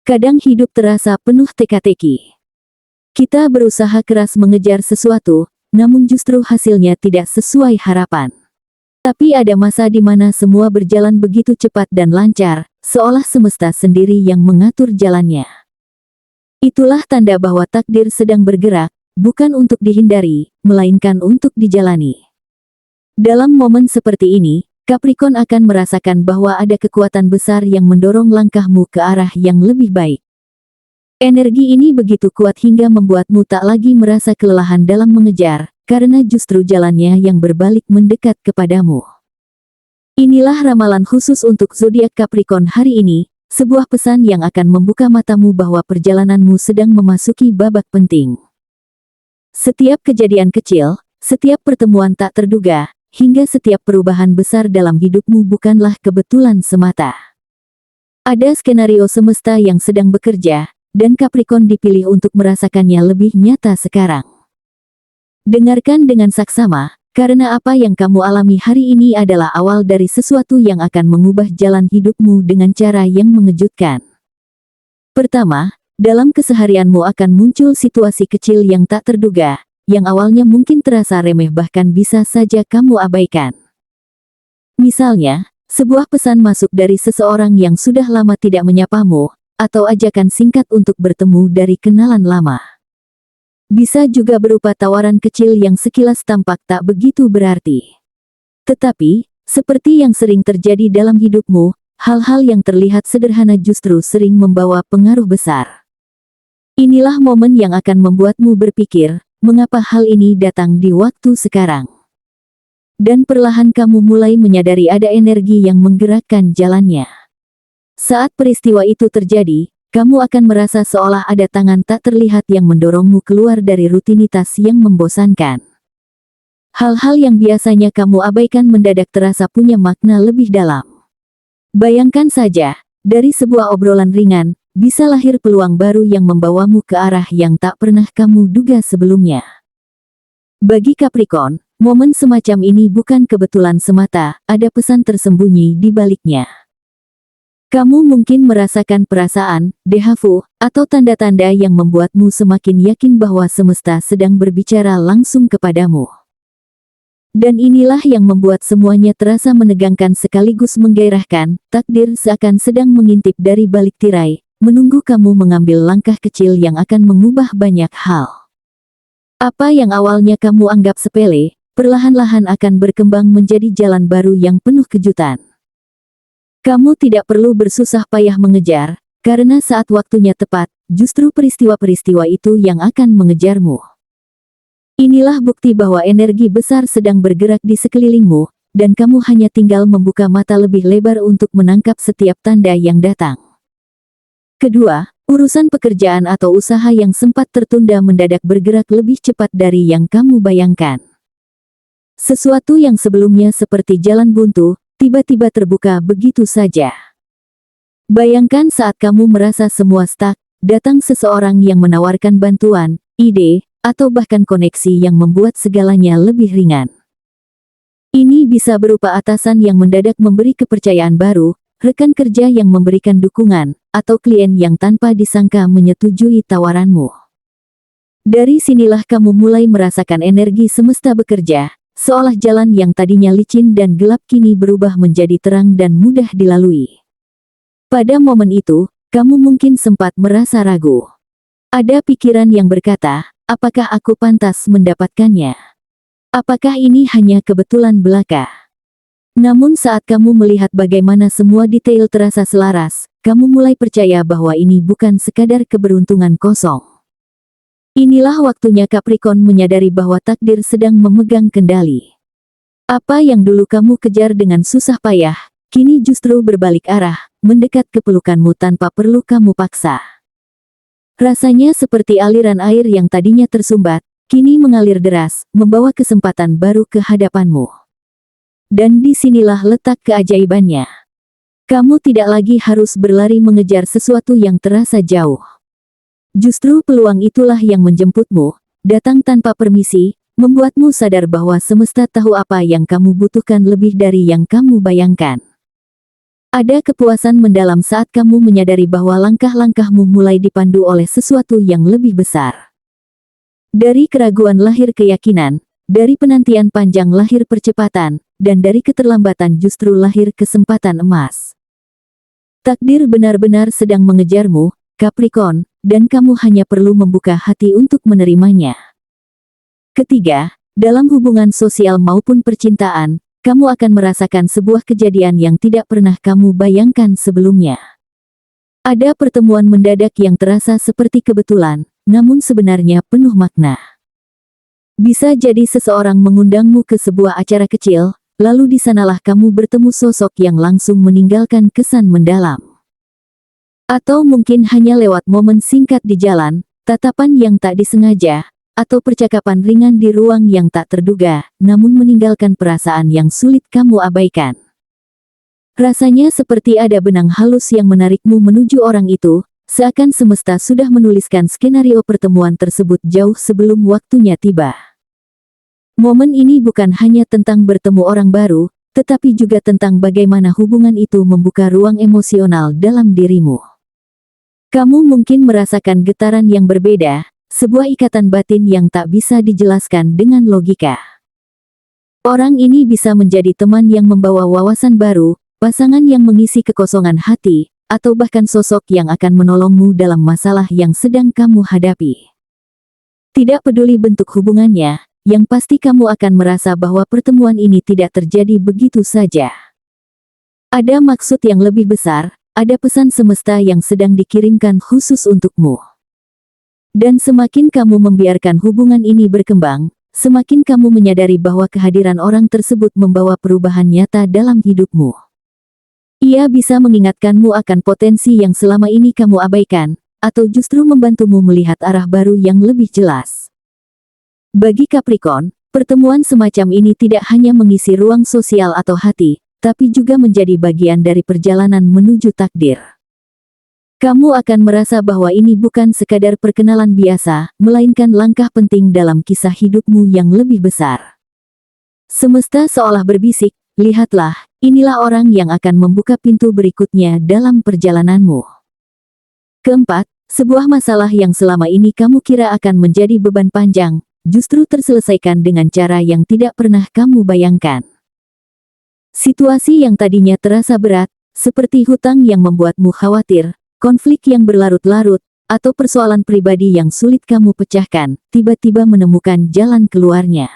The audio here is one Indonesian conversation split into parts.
Kadang hidup terasa penuh teka-teki. Kita berusaha keras mengejar sesuatu, namun justru hasilnya tidak sesuai harapan. Tapi ada masa di mana semua berjalan begitu cepat dan lancar, seolah semesta sendiri yang mengatur jalannya. Itulah tanda bahwa takdir sedang bergerak, bukan untuk dihindari, melainkan untuk dijalani. Dalam momen seperti ini, Capricorn akan merasakan bahwa ada kekuatan besar yang mendorong langkahmu ke arah yang lebih baik. Energi ini begitu kuat hingga membuatmu tak lagi merasa kelelahan dalam mengejar, karena justru jalannya yang berbalik mendekat kepadamu. Inilah ramalan khusus untuk zodiak Capricorn hari ini, sebuah pesan yang akan membuka matamu bahwa perjalananmu sedang memasuki babak penting. Setiap kejadian kecil, setiap pertemuan tak terduga, hingga setiap perubahan besar dalam hidupmu bukanlah kebetulan semata. Ada skenario semesta yang sedang bekerja, dan Capricorn dipilih untuk merasakannya lebih nyata sekarang. Dengarkan dengan saksama, karena apa yang kamu alami hari ini adalah awal dari sesuatu yang akan mengubah jalan hidupmu dengan cara yang mengejutkan. Pertama, dalam keseharianmu akan muncul situasi kecil yang tak terduga, yang awalnya mungkin terasa remeh bahkan bisa saja kamu abaikan. Misalnya, sebuah pesan masuk dari seseorang yang sudah lama tidak menyapamu, atau ajakan singkat untuk bertemu dari kenalan lama. Bisa juga berupa tawaran kecil yang sekilas tampak tak begitu berarti. Tetapi, seperti yang sering terjadi dalam hidupmu, hal-hal yang terlihat sederhana justru sering membawa pengaruh besar. Inilah momen yang akan membuatmu berpikir, mengapa hal ini datang di waktu sekarang? Dan perlahan kamu mulai menyadari ada energi yang menggerakkan jalannya. Saat peristiwa itu terjadi, kamu akan merasa seolah ada tangan tak terlihat yang mendorongmu keluar dari rutinitas yang membosankan. Hal-hal yang biasanya kamu abaikan mendadak terasa punya makna lebih dalam. Bayangkan saja, dari sebuah obrolan ringan, bisa lahir peluang baru yang membawamu ke arah yang tak pernah kamu duga sebelumnya. Bagi Capricorn, momen semacam ini bukan kebetulan semata, ada pesan tersembunyi di baliknya. Kamu mungkin merasakan perasaan, déjà vu, atau tanda-tanda yang membuatmu semakin yakin bahwa semesta sedang berbicara langsung kepadamu. Dan inilah yang membuat semuanya terasa menegangkan sekaligus menggairahkan, takdir seakan sedang mengintip dari balik tirai, menunggu kamu mengambil langkah kecil yang akan mengubah banyak hal. Apa yang awalnya kamu anggap sepele, perlahan-lahan akan berkembang menjadi jalan baru yang penuh kejutan. Kamu tidak perlu bersusah payah mengejar, karena saat waktunya tepat, justru peristiwa-peristiwa itu yang akan mengejarmu. Inilah bukti bahwa energi besar sedang bergerak di sekelilingmu, dan kamu hanya tinggal membuka mata lebih lebar untuk menangkap setiap tanda yang datang. Kedua, urusan pekerjaan atau usaha yang sempat tertunda mendadak bergerak lebih cepat dari yang kamu bayangkan. Sesuatu yang sebelumnya seperti jalan buntu, tiba-tiba terbuka begitu saja. Bayangkan saat kamu merasa semua stuck, datang seseorang yang menawarkan bantuan, ide, atau bahkan koneksi yang membuat segalanya lebih ringan. Ini bisa berupa atasan yang mendadak memberi kepercayaan baru, rekan kerja yang memberikan dukungan, atau klien yang tanpa disangka menyetujui tawaranmu. Dari sinilah kamu mulai merasakan energi semesta bekerja, seolah jalan yang tadinya licin dan gelap kini berubah menjadi terang dan mudah dilalui. Pada momen itu, kamu mungkin sempat merasa ragu. Ada pikiran yang berkata, apakah aku pantas mendapatkannya? Apakah ini hanya kebetulan belaka? Namun saat kamu melihat bagaimana semua detail terasa selaras, kamu mulai percaya bahwa ini bukan sekadar keberuntungan kosong. Inilah waktunya Capricorn menyadari bahwa takdir sedang memegang kendali. Apa yang dulu kamu kejar dengan susah payah, kini justru berbalik arah, mendekat ke pelukanmu tanpa perlu kamu paksa. Rasanya seperti aliran air yang tadinya tersumbat, kini mengalir deras, membawa kesempatan baru ke hadapanmu. Dan disinilah letak keajaibannya. Kamu tidak lagi harus berlari mengejar sesuatu yang terasa jauh. Justru peluang itulah yang menjemputmu, datang tanpa permisi, membuatmu sadar bahwa semesta tahu apa yang kamu butuhkan lebih dari yang kamu bayangkan. Ada kepuasan mendalam saat kamu menyadari bahwa langkah-langkahmu mulai dipandu oleh sesuatu yang lebih besar. Dari keraguan lahir keyakinan, dari penantian panjang lahir percepatan, dan dari keterlambatan justru lahir kesempatan emas. Takdir benar-benar sedang mengejarmu, Capricorn, dan kamu hanya perlu membuka hati untuk menerimanya. Ketiga, dalam hubungan sosial maupun percintaan, kamu akan merasakan sebuah kejadian yang tidak pernah kamu bayangkan sebelumnya. Ada pertemuan mendadak yang terasa seperti kebetulan, namun sebenarnya penuh makna. Bisa jadi seseorang mengundangmu ke sebuah acara kecil, lalu di sanalah kamu bertemu sosok yang langsung meninggalkan kesan mendalam. Atau mungkin hanya lewat momen singkat di jalan, tatapan yang tak disengaja, atau percakapan ringan di ruang yang tak terduga, namun meninggalkan perasaan yang sulit kamu abaikan. Rasanya seperti ada benang halus yang menarikmu menuju orang itu, seakan semesta sudah menuliskan skenario pertemuan tersebut jauh sebelum waktunya tiba. Momen ini bukan hanya tentang bertemu orang baru, tetapi juga tentang bagaimana hubungan itu membuka ruang emosional dalam dirimu. Kamu mungkin merasakan getaran yang berbeda, sebuah ikatan batin yang tak bisa dijelaskan dengan logika. Orang ini bisa menjadi teman yang membawa wawasan baru, pasangan yang mengisi kekosongan hati, atau bahkan sosok yang akan menolongmu dalam masalah yang sedang kamu hadapi. Tidak peduli bentuk hubungannya, yang pasti kamu akan merasa bahwa pertemuan ini tidak terjadi begitu saja. Ada maksud yang lebih besar, ada pesan semesta yang sedang dikirimkan khusus untukmu. Dan semakin kamu membiarkan hubungan ini berkembang, semakin kamu menyadari bahwa kehadiran orang tersebut membawa perubahan nyata dalam hidupmu. Ia bisa mengingatkanmu akan potensi yang selama ini kamu abaikan, atau justru membantumu melihat arah baru yang lebih jelas. Bagi Capricorn, pertemuan semacam ini tidak hanya mengisi ruang sosial atau hati, tapi juga menjadi bagian dari perjalanan menuju takdir. Kamu akan merasa bahwa ini bukan sekadar perkenalan biasa, melainkan langkah penting dalam kisah hidupmu yang lebih besar. Semesta seolah berbisik, lihatlah, inilah orang yang akan membuka pintu berikutnya dalam perjalananmu. Keempat, sebuah masalah yang selama ini kamu kira akan menjadi beban panjang, justru terselesaikan dengan cara yang tidak pernah kamu bayangkan. Situasi yang tadinya terasa berat, seperti hutang yang membuatmu khawatir, konflik yang berlarut-larut, atau persoalan pribadi yang sulit kamu pecahkan, tiba-tiba menemukan jalan keluarnya.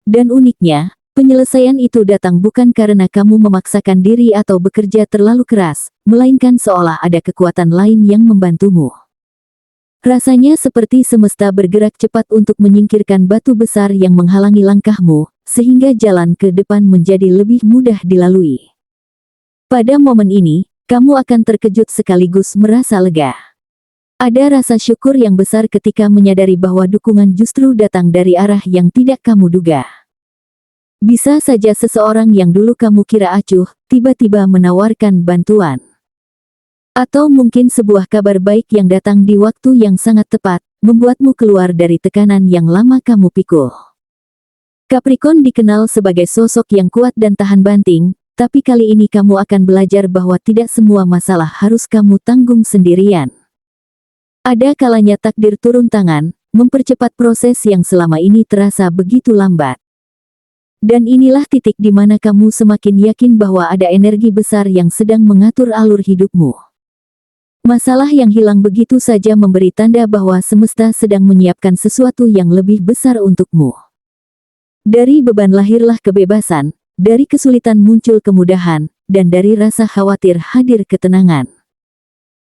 Dan uniknya, penyelesaian itu datang bukan karena kamu memaksakan diri atau bekerja terlalu keras, melainkan seolah ada kekuatan lain yang membantumu. Rasanya seperti semesta bergerak cepat untuk menyingkirkan batu besar yang menghalangi langkahmu, sehingga jalan ke depan menjadi lebih mudah dilalui. Pada momen ini, kamu akan terkejut sekaligus merasa lega. Ada rasa syukur yang besar ketika menyadari bahwa dukungan justru datang dari arah yang tidak kamu duga. Bisa saja seseorang yang dulu kamu kira acuh, tiba-tiba menawarkan bantuan. Atau mungkin sebuah kabar baik yang datang di waktu yang sangat tepat, membuatmu keluar dari tekanan yang lama kamu pikul. Capricorn dikenal sebagai sosok yang kuat dan tahan banting, tapi kali ini kamu akan belajar bahwa tidak semua masalah harus kamu tanggung sendirian. Ada kalanya takdir turun tangan, mempercepat proses yang selama ini terasa begitu lambat. Dan inilah titik di mana kamu semakin yakin bahwa ada energi besar yang sedang mengatur alur hidupmu. Masalah yang hilang begitu saja memberi tanda bahwa semesta sedang menyiapkan sesuatu yang lebih besar untukmu. Dari beban lahirlah kebebasan, dari kesulitan muncul kemudahan, dan dari rasa khawatir hadir ketenangan.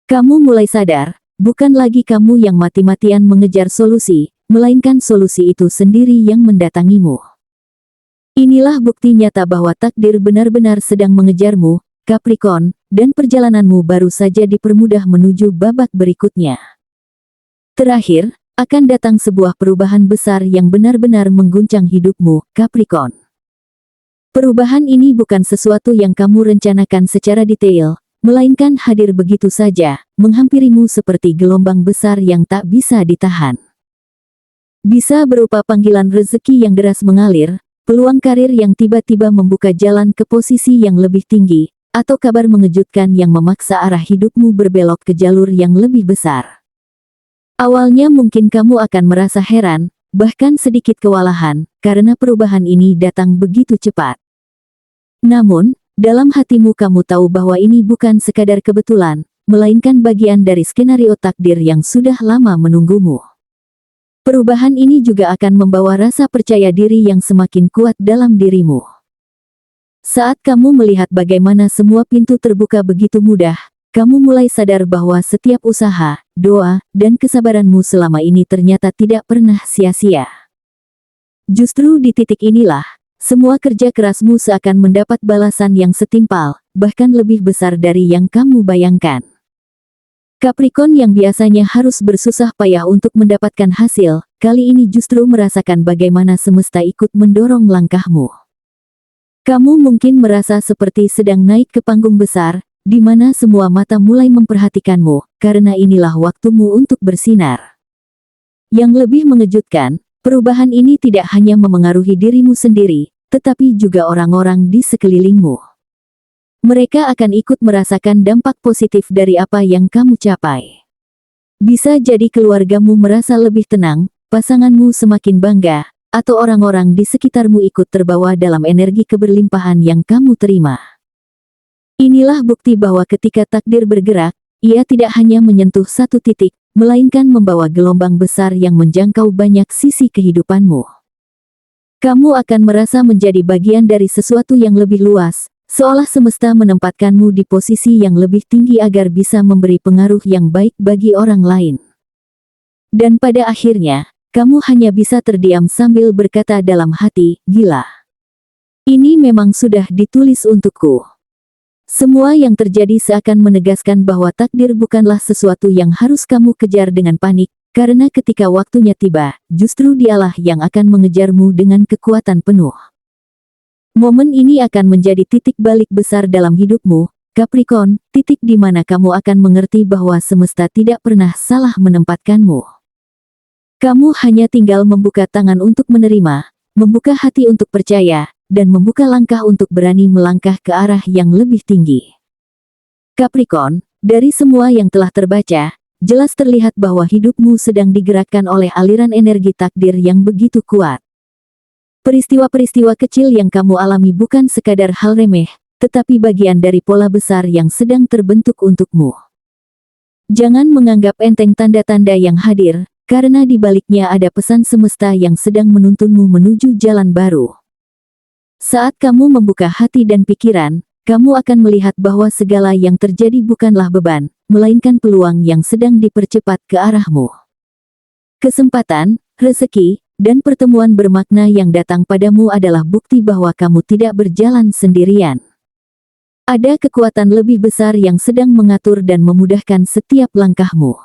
Kamu mulai sadar, bukan lagi kamu yang mati-matian mengejar solusi, melainkan solusi itu sendiri yang mendatangimu. Inilah bukti nyata bahwa takdir benar-benar sedang mengejarmu, Capricorn, dan perjalananmu baru saja dipermudah menuju babak berikutnya. Terakhir, akan datang sebuah perubahan besar yang benar-benar mengguncang hidupmu, Capricorn. Perubahan ini bukan sesuatu yang kamu rencanakan secara detail, melainkan hadir begitu saja, menghampirimu seperti gelombang besar yang tak bisa ditahan. Bisa berupa panggilan rezeki yang deras mengalir, peluang karir yang tiba-tiba membuka jalan ke posisi yang lebih tinggi, atau kabar mengejutkan yang memaksa arah hidupmu berbelok ke jalur yang lebih besar. Awalnya mungkin kamu akan merasa heran, bahkan sedikit kewalahan, karena perubahan ini datang begitu cepat. Namun, dalam hatimu kamu tahu bahwa ini bukan sekadar kebetulan, melainkan bagian dari skenario takdir yang sudah lama menunggumu. Perubahan ini juga akan membawa rasa percaya diri yang semakin kuat dalam dirimu. Saat kamu melihat bagaimana semua pintu terbuka begitu mudah, kamu mulai sadar bahwa setiap usaha, doa, dan kesabaranmu selama ini ternyata tidak pernah sia-sia. Justru di titik inilah, semua kerja kerasmu seakan mendapat balasan yang setimpal, bahkan lebih besar dari yang kamu bayangkan. Capricorn yang biasanya harus bersusah payah untuk mendapatkan hasil, kali ini justru merasakan bagaimana semesta ikut mendorong langkahmu. Kamu mungkin merasa seperti sedang naik ke panggung besar, di mana semua mata mulai memperhatikanmu, karena inilah waktumu untuk bersinar. Yang lebih mengejutkan, perubahan ini tidak hanya memengaruhi dirimu sendiri, tetapi juga orang-orang di sekelilingmu. Mereka akan ikut merasakan dampak positif dari apa yang kamu capai. Bisa jadi keluargamu merasa lebih tenang, pasanganmu semakin bangga, atau orang-orang di sekitarmu ikut terbawa dalam energi keberlimpahan yang kamu terima. Inilah bukti bahwa ketika takdir bergerak, ia tidak hanya menyentuh satu titik, melainkan membawa gelombang besar yang menjangkau banyak sisi kehidupanmu. Kamu akan merasa menjadi bagian dari sesuatu yang lebih luas, seolah semesta menempatkanmu di posisi yang lebih tinggi agar bisa memberi pengaruh yang baik bagi orang lain. Dan pada akhirnya, kamu hanya bisa terdiam sambil berkata dalam hati, "Gila. Ini memang sudah ditulis untukku." Semua yang terjadi seakan menegaskan bahwa takdir bukanlah sesuatu yang harus kamu kejar dengan panik, karena ketika waktunya tiba, justru dialah yang akan mengejarmu dengan kekuatan penuh. Momen ini akan menjadi titik balik besar dalam hidupmu, Capricorn, titik di mana kamu akan mengerti bahwa semesta tidak pernah salah menempatkanmu. Kamu hanya tinggal membuka tangan untuk menerima, membuka hati untuk percaya, dan membuka langkah untuk berani melangkah ke arah yang lebih tinggi. Capricorn, dari semua yang telah terbaca, jelas terlihat bahwa hidupmu sedang digerakkan oleh aliran energi takdir yang begitu kuat. Peristiwa-peristiwa kecil yang kamu alami bukan sekadar hal remeh, tetapi bagian dari pola besar yang sedang terbentuk untukmu. Jangan menganggap enteng tanda-tanda yang hadir, karena di baliknya ada pesan semesta yang sedang menuntunmu menuju jalan baru. Saat kamu membuka hati dan pikiran, kamu akan melihat bahwa segala yang terjadi bukanlah beban, melainkan peluang yang sedang dipercepat ke arahmu. Kesempatan, rezeki, dan pertemuan bermakna yang datang padamu adalah bukti bahwa kamu tidak berjalan sendirian. Ada kekuatan lebih besar yang sedang mengatur dan memudahkan setiap langkahmu.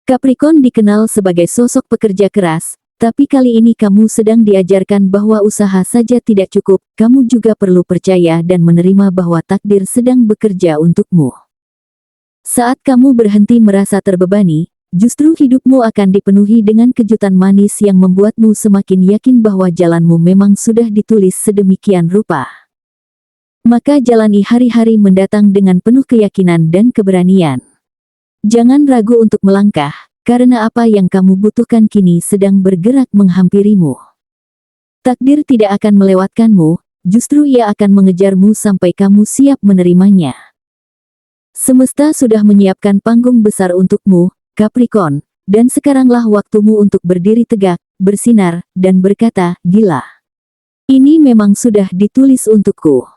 Capricorn dikenal sebagai sosok pekerja keras, tapi kali ini kamu sedang diajarkan bahwa usaha saja tidak cukup, kamu juga perlu percaya dan menerima bahwa takdir sedang bekerja untukmu. Saat kamu berhenti merasa terbebani, justru hidupmu akan dipenuhi dengan kejutan manis yang membuatmu semakin yakin bahwa jalanmu memang sudah ditulis sedemikian rupa. Maka jalani hari-hari mendatang dengan penuh keyakinan dan keberanian. Jangan ragu untuk melangkah, karena apa yang kamu butuhkan kini sedang bergerak menghampirimu. Takdir tidak akan melewatkanmu, justru ia akan mengejarmu sampai kamu siap menerimanya. Semesta sudah menyiapkan panggung besar untukmu, Capricorn, dan sekaranglah waktumu untuk berdiri tegak, bersinar, dan berkata, "Gila. Ini memang sudah ditulis untukku."